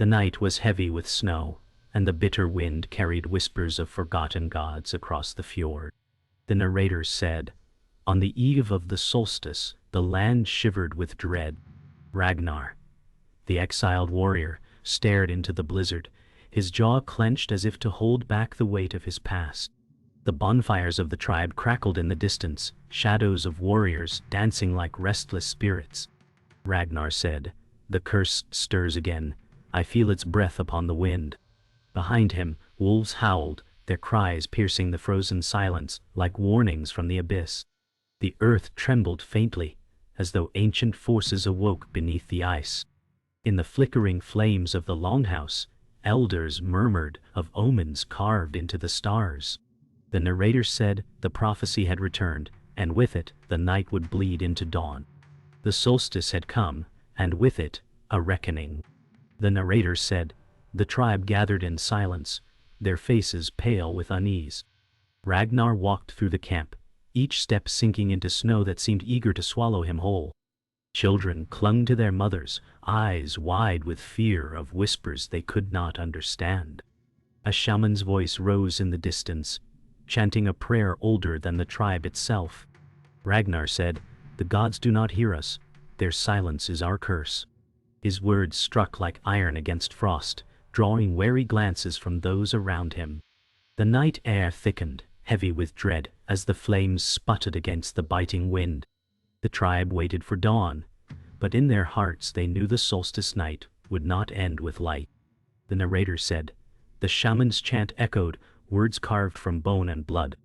The night was heavy with snow, and the bitter wind carried whispers of forgotten gods across the fjord. The narrator said, "On the eve of the solstice, the land shivered with dread. Ragnar, the exiled warrior, stared into the blizzard, his jaw clenched as if to hold back the weight of his past. The bonfires of the tribe crackled in the distance, shadows of warriors dancing like restless spirits." Ragnar said, "The curse stirs again. I feel its breath upon the wind." Behind him, wolves howled, their cries piercing the frozen silence like warnings from the abyss. The earth trembled faintly, as though ancient forces awoke beneath the ice. In the flickering flames of the longhouse, elders murmured of omens carved into the stars. The narrator said the prophecy had returned, and with it the night would bleed into dawn. The solstice had come, and with it, a reckoning. The narrator said, the tribe gathered in silence, their faces pale with unease. Ragnar walked through the camp, each step sinking into snow that seemed eager to swallow him whole. Children clung to their mothers, eyes wide with fear of whispers they could not understand. A shaman's voice rose in the distance, chanting a prayer older than the tribe itself. Ragnar said, "The gods do not hear us, their silence is our curse." His words struck like iron against frost, drawing wary glances from those around him. The night air thickened, heavy with dread, as the flames sputtered against the biting wind. The tribe waited for dawn, but in their hearts they knew the solstice night would not end with light. The narrator said, the shaman's chant echoed, words carved from bone and blood.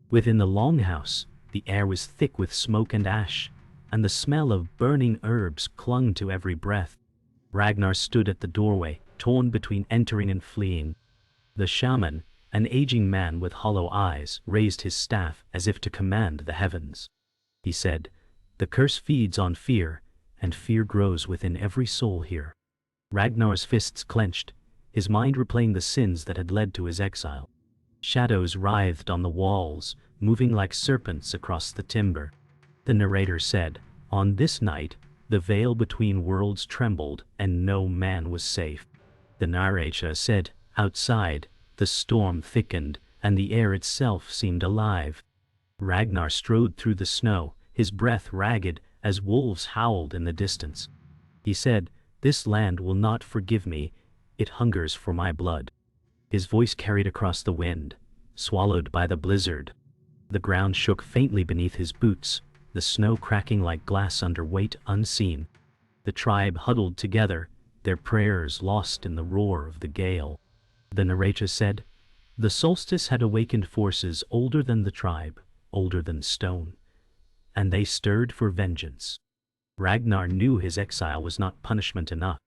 Within the longhouse, the air was thick with smoke and ash, and the smell of burning herbs clung to every breath. Ragnar stood at the doorway, torn between entering and fleeing. The shaman, an aging man with hollow eyes, raised his staff as if to command the heavens. He said, "The curse feeds on fear, and fear grows within every soul here." Ragnar's fists clenched, his mind replaying the sins that had led to his exile. Shadows writhed on the walls, moving like serpents across the timber. The narrator said, "On this night, the veil between worlds trembled, and no man was safe." The narrator said, outside, the storm thickened, and the air itself seemed alive. Ragnar strode through the snow, his breath ragged as wolves howled in the distance. He said, "This land will not forgive me, it hungers for my blood." His voice carried across the wind, swallowed by the blizzard. The ground shook faintly beneath his boots, the snow cracking like glass under weight unseen. The tribe huddled together, their prayers lost in the roar of the gale. The narrator said, the solstice had awakened forces older than the tribe, older than stone, and they stirred for vengeance. Ragnar knew his exile was not punishment enough.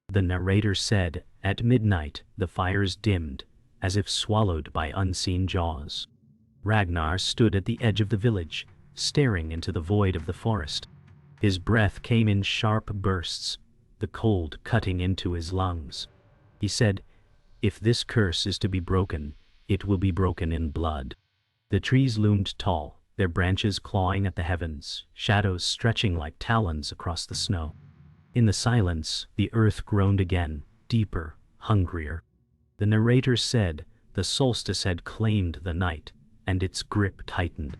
The narrator said, at midnight the fires dimmed, as if swallowed by unseen jaws. Ragnar stood at the edge of the village, staring into the void of the forest. His breath came in sharp bursts, the cold cutting into his lungs. He said, "If this curse is to be broken, it will be broken in blood." The trees loomed tall, their branches clawing at the heavens, shadows stretching like talons across the snow. In the silence, the earth groaned again, deeper, hungrier. The narrator said, the solstice had claimed the night, and its grip tightened.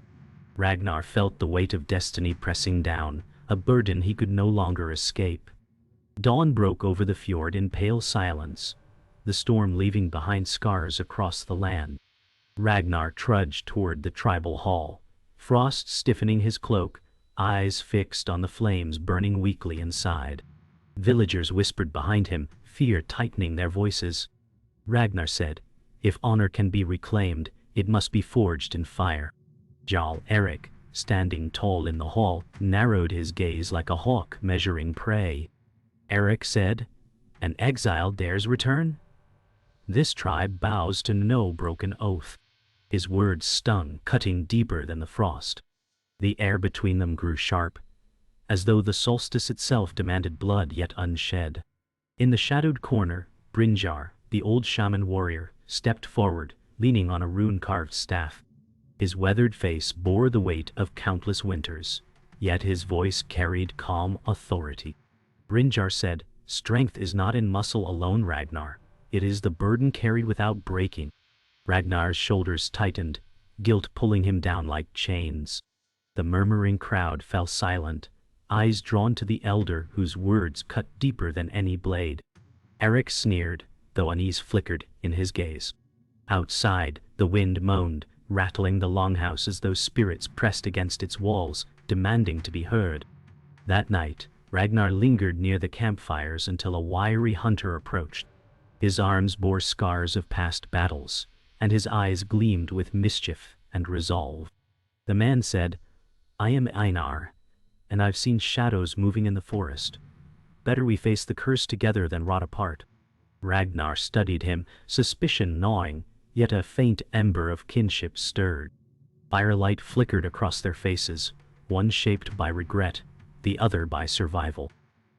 Ragnar felt the weight of destiny pressing down, a burden he could no longer escape. Dawn broke over the fjord in pale silence, the storm leaving behind scars across the land. Ragnar trudged toward the tribal hall, frost stiffening his cloak, eyes fixed on the flames burning weakly inside. Villagers whispered behind him, fear tightening their voices. Ragnar said, "If honor can be reclaimed, it must be forged in fire." Jarl Erik, standing tall in the hall, narrowed his gaze like a hawk measuring prey. Erik said, "An exile dares return? This tribe bows to no broken oath." His words stung, cutting deeper than the frost. The air between them grew sharp, as though the solstice itself demanded blood yet unshed. In the shadowed corner, Brynjar, the old shaman warrior, stepped forward, leaning on a rune-carved staff. His weathered face bore the weight of countless winters, yet his voice carried calm authority. Brynjar said, Strength is not in muscle alone, Ragnar. It is the burden carried without breaking. Ragnar's shoulders tightened, guilt pulling him down like chains. The murmuring crowd fell silent, eyes drawn to the elder whose words cut deeper than any blade. Erik sneered, though unease flickered in his gaze. Outside, the wind moaned, rattling the longhouse as though spirits pressed against its walls, demanding to be heard. That night, Ragnar lingered near the campfires until a wiry hunter approached. His arms bore scars of past battles, and his eyes gleamed with mischief and resolve. The man said, "I am Einar, and I've seen shadows moving in the forest. Better we face the curse together than rot apart." Ragnar studied him, suspicion gnawing, yet a faint ember of kinship stirred. Firelight flickered across their faces, one shaped by regret, the other by survival.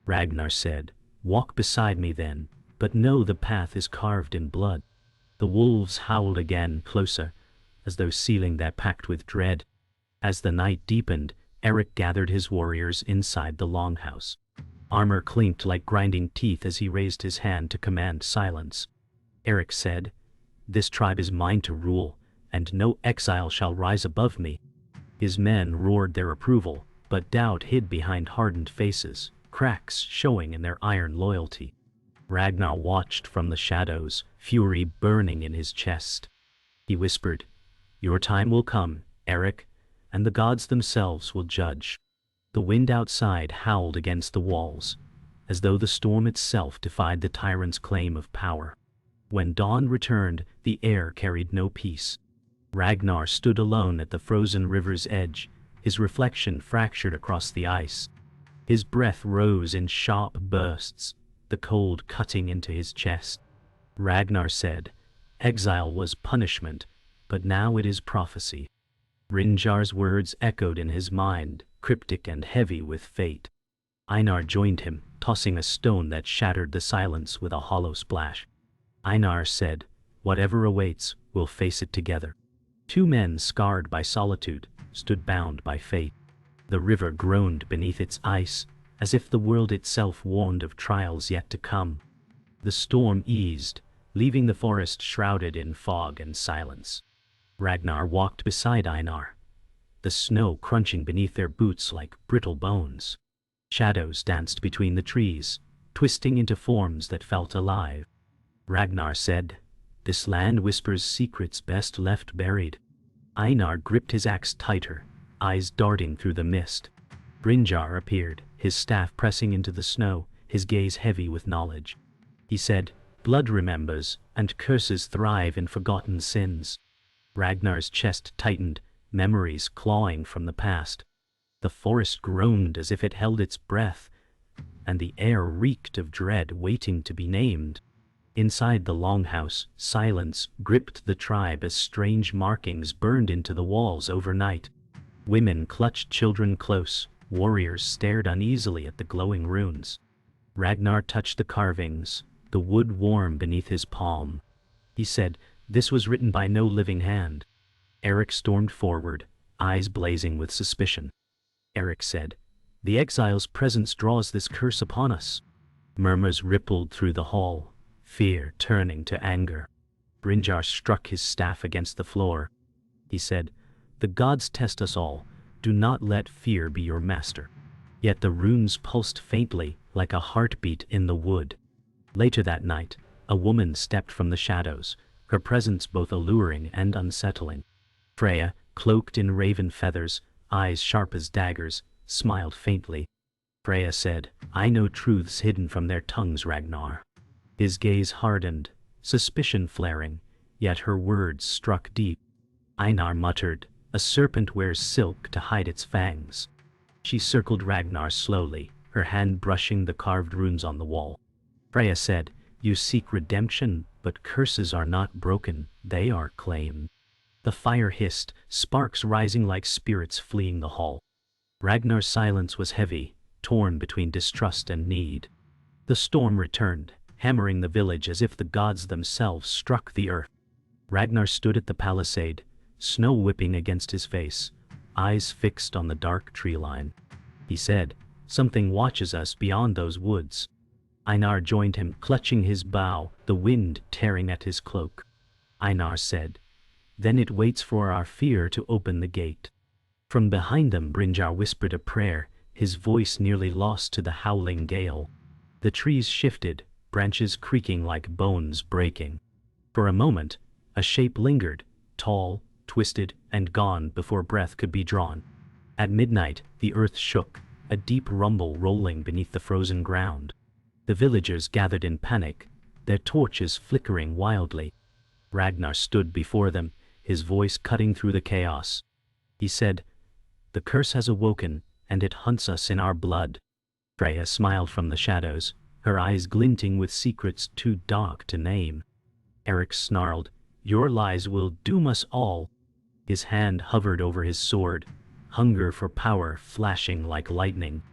Ragnar said, "Walk beside me then, but know the path is carved in blood." The wolves howled again, closer, as though sealing that pact with dread. As the night deepened, Erik gathered his warriors inside the longhouse. Armor clinked like grinding teeth as he raised his hand to command silence. Erik said, "This tribe is mine to rule, and no exile shall rise above me." His men roared their approval, but doubt hid behind hardened faces, cracks showing in their iron loyalty. Ragnar watched from the shadows, fury burning in his chest. He whispered, "Your time will come, Erik, and the gods themselves will judge." The wind outside howled against the walls, as though the storm itself defied the tyrant's claim of power. When dawn returned, the air carried no peace. Ragnar stood alone at the frozen river's edge, his reflection fractured across the ice. His breath rose in sharp bursts, the cold cutting into his chest. Ragnar said, "Exile was punishment, but now it is prophecy." Rinjar's words echoed in his mind, cryptic and heavy with fate. Einar joined him, tossing a stone that shattered the silence with a hollow splash. Einar said, "Whatever awaits, we'll face it together." Two men scarred by solitude stood bound by fate. The river groaned beneath its ice, as if the world itself warned of trials yet to come. The storm eased, leaving the forest shrouded in fog and silence. Ragnar walked beside Einar, the snow crunching beneath their boots like brittle bones. Shadows danced between the trees, twisting into forms that felt alive. Ragnar said, "This land whispers secrets best left buried." Einar gripped his axe tighter, eyes darting through the mist. Brinjar appeared, his staff pressing into the snow, his gaze heavy with knowledge. He said, "Blood remembers, and curses thrive in forgotten sins." Ragnar's chest tightened, memories clawing from the past. The forest groaned as if it held its breath, and the air reeked of dread waiting to be named. Inside the longhouse, silence gripped the tribe as strange markings burned into the walls overnight. Women clutched children close, warriors stared uneasily at the glowing runes. Ragnar touched the carvings, the wood warm beneath his palm. He said, "This was written by no living hand." Erik stormed forward, eyes blazing with suspicion. Erik said, "The exile's presence draws this curse upon us." Murmurs rippled through the hall, fear turning to anger. Brinjar struck his staff against the floor. He said, "The gods test us all. Do not let fear be your master." Yet the runes pulsed faintly, like a heartbeat in the wood. Later that night, a woman stepped from the shadows, her presence both alluring and unsettling. Freya, cloaked in raven feathers, eyes sharp as daggers, smiled faintly. Freya said, "I know truths hidden from their tongues, Ragnar." His gaze hardened, suspicion flaring, yet her words struck deep. Einar muttered, "A serpent wears silk to hide its fangs." She circled Ragnar slowly, her hand brushing the carved runes on the wall. Freya said, "You seek redemption, but curses are not broken, they are claimed." The fire hissed, sparks rising like spirits fleeing the hall. Ragnar's silence was heavy, torn between distrust and need. The storm returned, hammering the village as if the gods themselves struck the earth. Ragnar stood at the palisade, snow whipping against his face, eyes fixed on the dark tree line. He said, "Something watches us beyond those woods." Einar joined him, clutching his bow, the wind tearing at his cloak. Einar said, "Then it waits for our fear to open the gate." From behind them Brynjar whispered a prayer, his voice nearly lost to the howling gale. The trees shifted, branches creaking like bones breaking. For a moment, a shape lingered, tall, twisted, and gone before breath could be drawn. At midnight, the earth shook, a deep rumble rolling beneath the frozen ground. The villagers gathered in panic, their torches flickering wildly. Ragnar stood before them, his voice cutting through the chaos. He said, "The curse has awoken, and it hunts us in our blood." Freya smiled from the shadows, her eyes glinting with secrets too dark to name. Erik snarled, "Your lies will doom us all." His hand hovered over his sword, hunger for power flashing like lightning.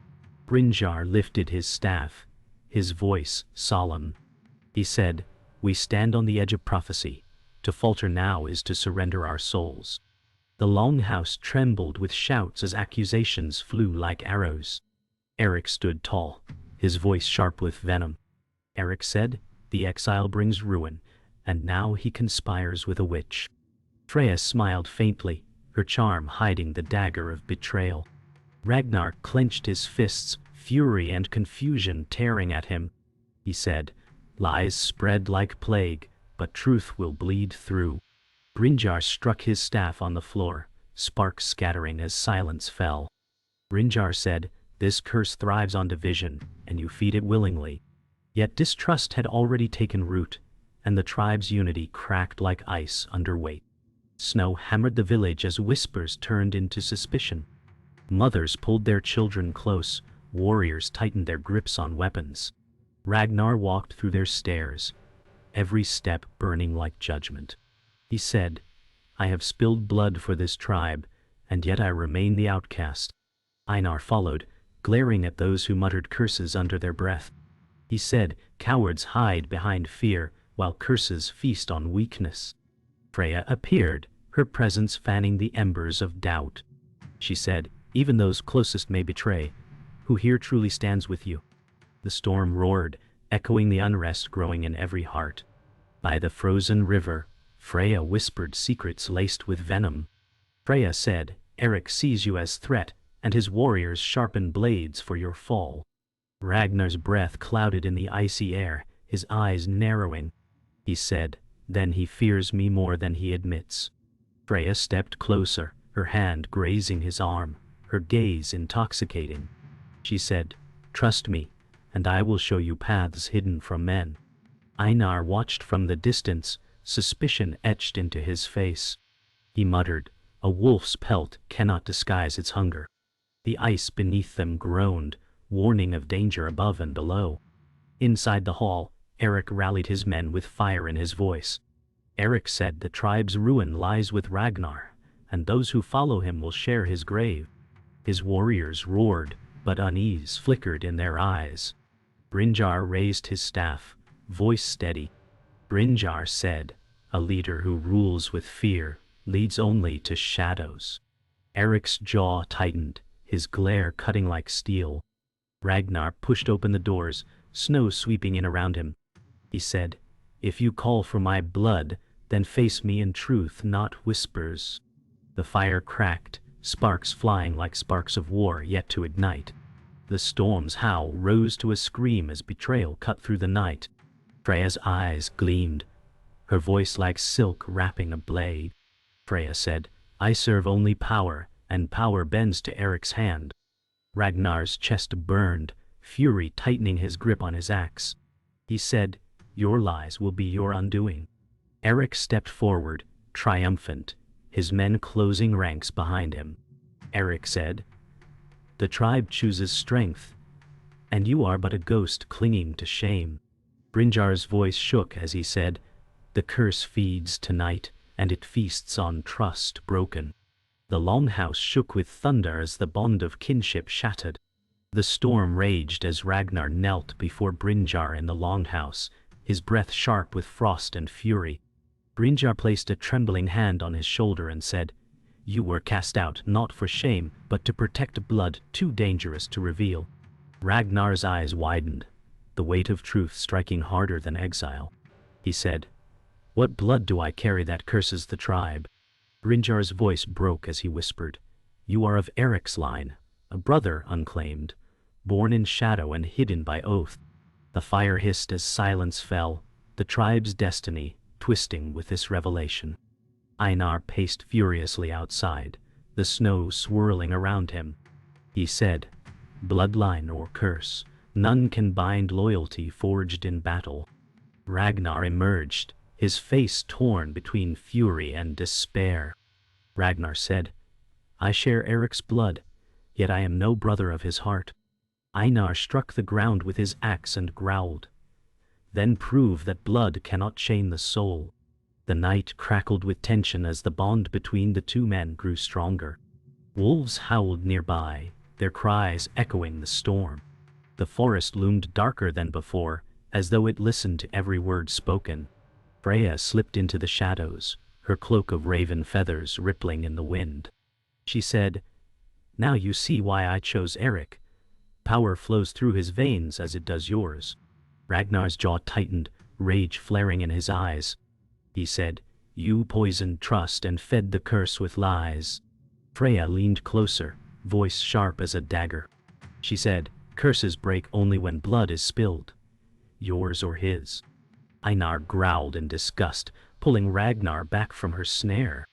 Brynjar lifted his staff, his voice solemn. He said, "We stand on the edge of prophecy. To falter now is to surrender our souls." The longhouse trembled with shouts as accusations flew like arrows. Erik stood tall, his voice sharp with venom. Erik said, "The exile brings ruin, and now he conspires with a witch." Freya smiled faintly, her charm hiding the dagger of betrayal. Ragnar clenched his fists, fury and confusion tearing at him. He said, "Lies spread like plague, but truth will bleed through." Brynjar struck his staff on the floor, sparks scattering as silence fell. Brynjar said, "This curse thrives on division, and you feed it willingly." Yet distrust had already taken root, and the tribe's unity cracked like ice under weight. Snow hammered the village as whispers turned into suspicion. Mothers pulled their children close, warriors tightened their grips on weapons. Ragnar walked through their stairs, every step burning like judgment. He said, "I have spilled blood for this tribe, and yet I remain the outcast." Einar followed, glaring at those who muttered curses under their breath. He said, "Cowards hide behind fear, while curses feast on weakness." Freya appeared, her presence fanning the embers of doubt. She said, "Even those closest may betray. Who here truly stands with you?" The storm roared, echoing the unrest growing in every heart. By the frozen river, Freya whispered secrets laced with venom. Freya said, "Erik sees you as threat, and his warriors sharpen blades for your fall." Ragnar's breath clouded in the icy air, his eyes narrowing. He said, "Then he fears me more than he admits." Freya stepped closer, her hand grazing his arm, her gaze intoxicating. She said, "Trust me, and I will show you paths hidden from men." Einar watched from the distance, suspicion etched into his face. He muttered, "A wolf's pelt cannot disguise its hunger." The ice beneath them groaned, warning of danger above and below. Inside the hall, Erik rallied his men with fire in his voice. Erik said the tribe's ruin lies with Ragnar, and those who follow him will share his grave. His warriors roared, but unease flickered in their eyes. Brynjar raised his staff, voice steady. Brynjar said, "A leader who rules with fear leads only to shadows." Erik's jaw tightened, his glare cutting like steel. Ragnar pushed open the doors, snow sweeping in around him. He said, "If you call for my blood, then face me in truth, not whispers." The fire cracked, sparks flying like sparks of war yet to ignite. The storm's howl rose to a scream as betrayal cut through the night. Freya's eyes gleamed, her voice like silk wrapping a blade. Freya said, "I serve only power, and power bends to Erik's hand." Ragnar's chest burned, fury tightening his grip on his axe. He said, "Your lies will be your undoing." Erik stepped forward, triumphant, his men closing ranks behind him. Erik said, "The tribe chooses strength, and you are but a ghost clinging to shame." Brynjar's voice shook as he said, "The curse feeds tonight, and it feasts on trust broken." The longhouse shook with thunder as the bond of kinship shattered. The storm raged as Ragnar knelt before Brynjar in the longhouse, his breath sharp with frost and fury. Brynjar placed a trembling hand on his shoulder and said, "You were cast out not for shame, but to protect blood too dangerous to reveal." Ragnar's eyes widened, the weight of truth striking harder than exile. He said, "What blood do I carry that curses the tribe?" Brynjar's voice broke as he whispered, "You are of Erik's line, a brother unclaimed, born in shadow and hidden by oath." The fire hissed as silence fell, the tribe's destiny twisting with this revelation. Einar paced furiously outside, the snow swirling around him. He said, "Bloodline or curse, none can bind loyalty forged in battle." Ragnar emerged, his face torn between fury and despair. Ragnar said, "I share Erik's blood, yet I am no brother of his heart." Einar struck the ground with his axe and growled, "Then prove that blood cannot chain the soul." The night crackled with tension as the bond between the two men grew stronger. Wolves howled nearby, their cries echoing the storm. The forest loomed darker than before, as though it listened to every word spoken. Freya slipped into the shadows, her cloak of raven feathers rippling in the wind. She said, "Now you see why I chose Erik. Power flows through his veins as it does yours." Ragnar's jaw tightened, rage flaring in his eyes. He said, "You poisoned trust and fed the curse with lies." Freya leaned closer, voice sharp as a dagger. She said, "Curses break only when blood is spilled. Yours or his." Einar growled in disgust, pulling Ragnar back from her snare.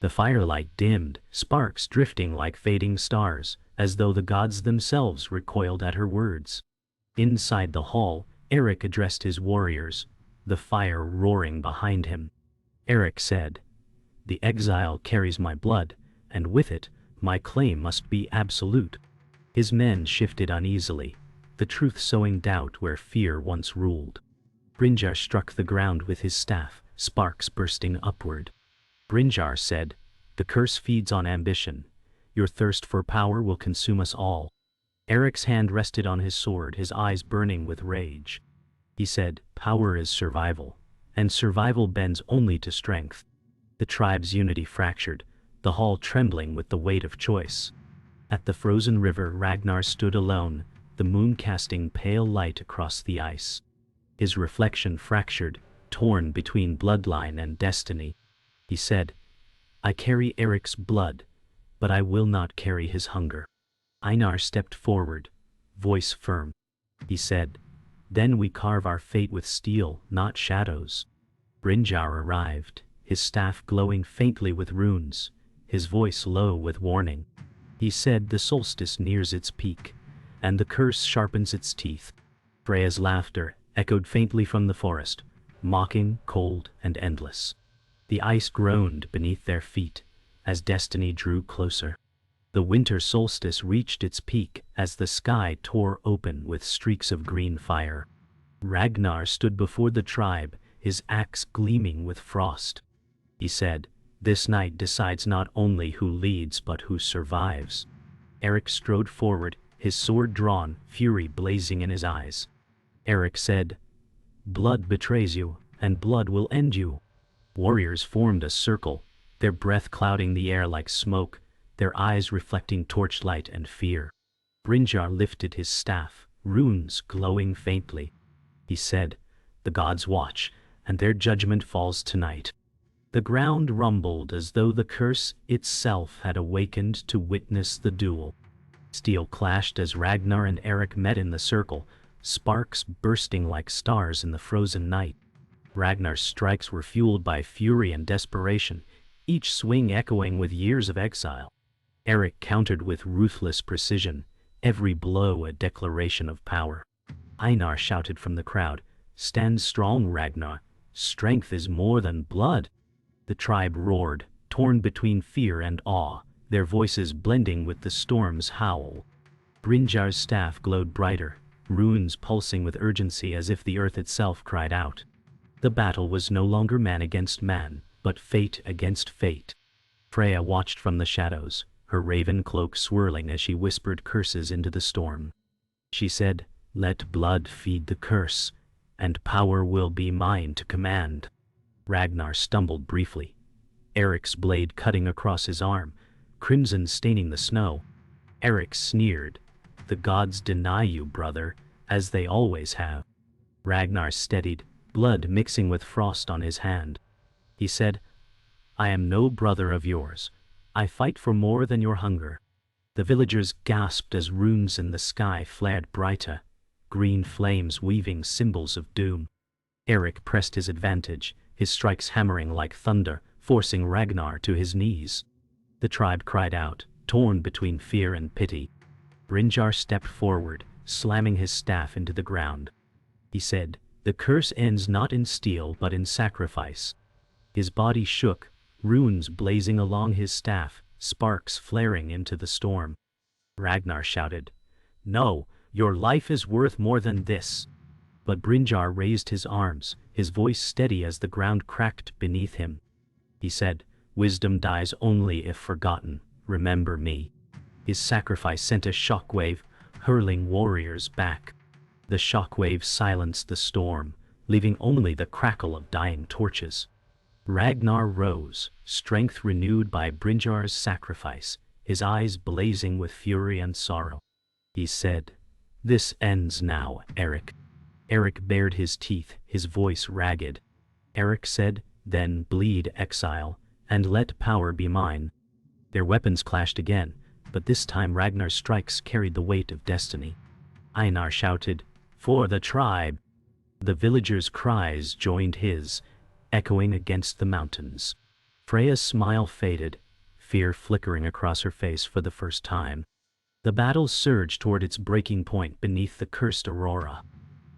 The firelight dimmed, sparks drifting like fading stars, as though the gods themselves recoiled at her words. Inside the hall, Erik addressed his warriors, the fire roaring behind him. Erik said, "The exile carries my blood, and with it, my claim must be absolute." His men shifted uneasily, the truth sowing doubt where fear once ruled. Brynjar struck the ground with his staff, sparks bursting upward. Brynjar said, "The curse feeds on ambition. Your thirst for power will consume us all." Erik's hand rested on his sword, his eyes burning with rage. He said, "Power is survival, and survival bends only to strength." The tribe's unity fractured, the hall trembling with the weight of choice. At the frozen river, Ragnar stood alone, the moon casting pale light across the ice. His reflection fractured, torn between bloodline and destiny. He said, "I carry Erik's blood, but I will not carry his hunger." Einar stepped forward, voice firm. He said, "Then we carve our fate with steel, not shadows." Brynjar arrived, his staff glowing faintly with runes, his voice low with warning. He said, "The solstice nears its peak, and the curse sharpens its teeth." Freya's laughter echoed faintly from the forest, mocking, cold, and endless. The ice groaned beneath their feet as destiny drew closer. The winter solstice reached its peak as the sky tore open with streaks of green fire. Ragnar stood before the tribe, his axe gleaming with frost. He said, "This night decides not only who leads but who survives." Erik strode forward, his sword drawn, fury blazing in his eyes. Erik said, "Blood betrays you, and blood will end you." Warriors formed a circle, their breath clouding the air like smoke, their eyes reflecting torchlight and fear. Brynjar lifted his staff, runes glowing faintly. He said, "The gods watch, and their judgment falls tonight." The ground rumbled as though the curse itself had awakened to witness the duel. Steel clashed as Ragnar and Erik met in the circle, sparks bursting like stars in the frozen night. Ragnar's strikes were fueled by fury and desperation, each swing echoing with years of exile. Erik countered with ruthless precision, every blow a declaration of power. Einar shouted from the crowd, "Stand strong, Ragnar. Strength is more than blood." The tribe roared, torn between fear and awe, their voices blending with the storm's howl. Brynjar's staff glowed brighter, runes pulsing with urgency as if the earth itself cried out. The battle was no longer man against man, but fate against fate. Freya watched from the shadows, her raven cloak swirling as she whispered curses into the storm. She said, "Let blood feed the curse, and power will be mine to command." Ragnar stumbled briefly, Erik's blade cutting across his arm, crimson staining the snow. Erik sneered, "The gods deny you, brother, as they always have. Ragnar steadied, blood mixing with frost on his hand. He said, I am no brother of yours. I fight for more than your hunger. The villagers gasped as runes in the sky flared brighter, green flames weaving symbols of doom. Erik pressed his advantage, his strikes hammering like thunder, forcing Ragnar to his knees. The tribe cried out, torn between fear and pity. Brynjar stepped forward, slamming his staff into the ground. He said, the curse ends not in steel but in sacrifice. His body shook, runes blazing along his staff, sparks flaring into the storm. Ragnar shouted, no, your life is worth more than this. But Brynjar raised his arms, his voice steady as the ground cracked beneath him. He said, wisdom dies only if forgotten, remember me. His sacrifice sent a shockwave, hurling warriors back. The shockwave silenced the storm, leaving only the crackle of dying torches. Ragnar rose, strength renewed by Brynjar's sacrifice, his eyes blazing with fury and sorrow. He said, this ends now, Erik. Erik bared his teeth, his voice ragged. Erik said, then bleed, exile, and let power be mine. Their weapons clashed again, but this time Ragnar's strikes carried the weight of destiny. Einar shouted, for the tribe. The villagers' cries joined his, echoing against the mountains. Freya's smile faded, fear flickering across her face for the first time. The battle surged toward its breaking point beneath the cursed aurora.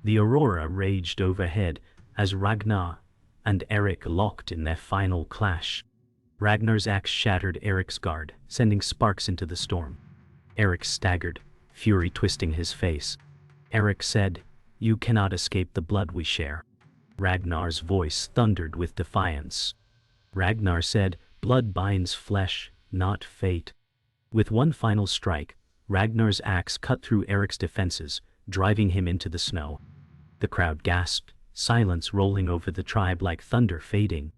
The aurora raged overhead as Ragnar and Erik locked in their final clash. Ragnar's axe shattered Erik's guard, sending sparks into the storm. Erik staggered, fury twisting his face. Erik said, you cannot escape the blood we share. Ragnar's voice thundered with defiance. Ragnar said, blood binds flesh, not fate. With one final strike, Ragnar's axe cut through Erik's defenses, driving him into the snow. The crowd gasped, silence rolling over the tribe like thunder fading.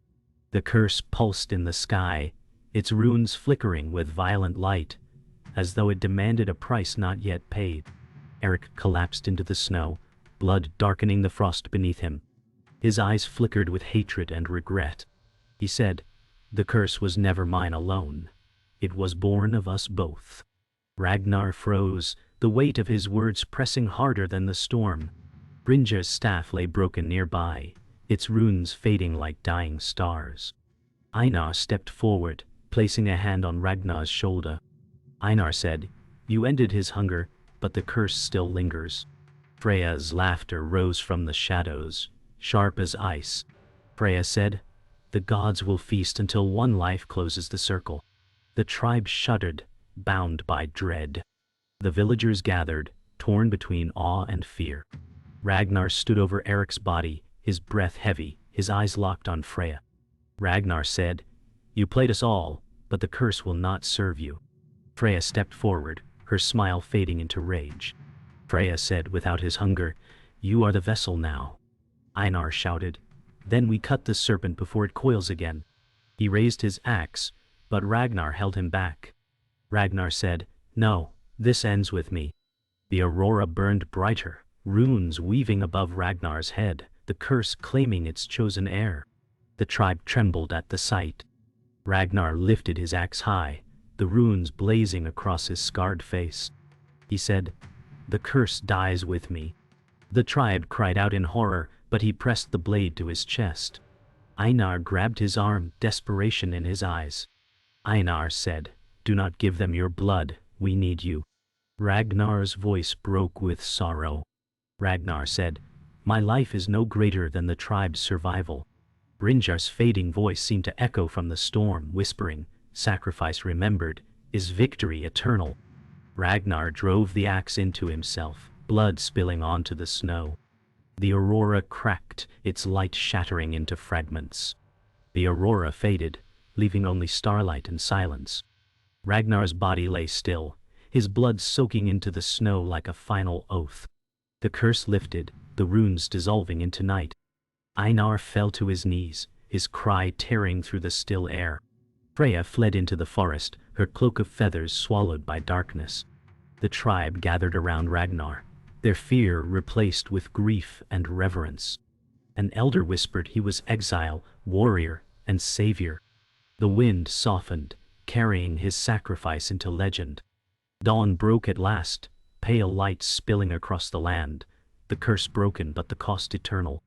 The curse pulsed in the sky, its runes flickering with violent light, as though it demanded a price not yet paid. Erik collapsed into the snow, blood darkening the frost beneath him. His eyes flickered with hatred and regret. He said, the curse was never mine alone. It was born of us both. Ragnar froze, the weight of his words pressing harder than the storm. Brynjar's staff lay broken nearby, its runes fading like dying stars. Einar stepped forward, placing a hand on Ragnar's shoulder. Einar said, you ended his hunger, but the curse still lingers. Freya's laughter rose from the shadows, sharp as ice. Freya said, the gods will feast until one life closes the circle. The tribe shuddered, bound by dread. The villagers gathered, torn between awe and fear. Ragnar stood over Erik's body, his breath heavy, his eyes locked on Freya. Ragnar said, you played us all, but the curse will not serve you. Freya stepped forward, her smile fading into rage. Freya said without his hunger, you are the vessel now. Einar shouted, then we cut the serpent before it coils again. He raised his axe, but Ragnar held him back. Ragnar said, no, this ends with me. The aurora burned brighter, runes weaving above Ragnar's head, the curse claiming its chosen heir. The tribe trembled at the sight. Ragnar lifted his axe high, the runes blazing across his scarred face. He said, the curse dies with me. The tribe cried out in horror, but he pressed the blade to his chest. Einar grabbed his arm, desperation in his eyes. Einar said, do not give them your blood, we need you. Ragnar's voice broke with sorrow. Ragnar said, my life is no greater than the tribe's survival. Brynjar's fading voice seemed to echo from the storm, whispering, sacrifice remembered, is victory eternal. Ragnar drove the axe into himself, blood spilling onto the snow. The aurora cracked, its light shattering into fragments. The aurora faded, leaving only starlight and silence. Ragnar's body lay still, his blood soaking into the snow like a final oath. The curse lifted, the runes dissolving into night. Einar fell to his knees, his cry tearing through the still air. Freya fled into the forest, her cloak of feathers swallowed by darkness. The tribe gathered around Ragnar, their fear replaced with grief and reverence. An elder whispered he was exile, warrior, and savior. The wind softened, carrying his sacrifice into legend. Dawn broke at last, pale light spilling across the land, the curse broken but the cost eternal.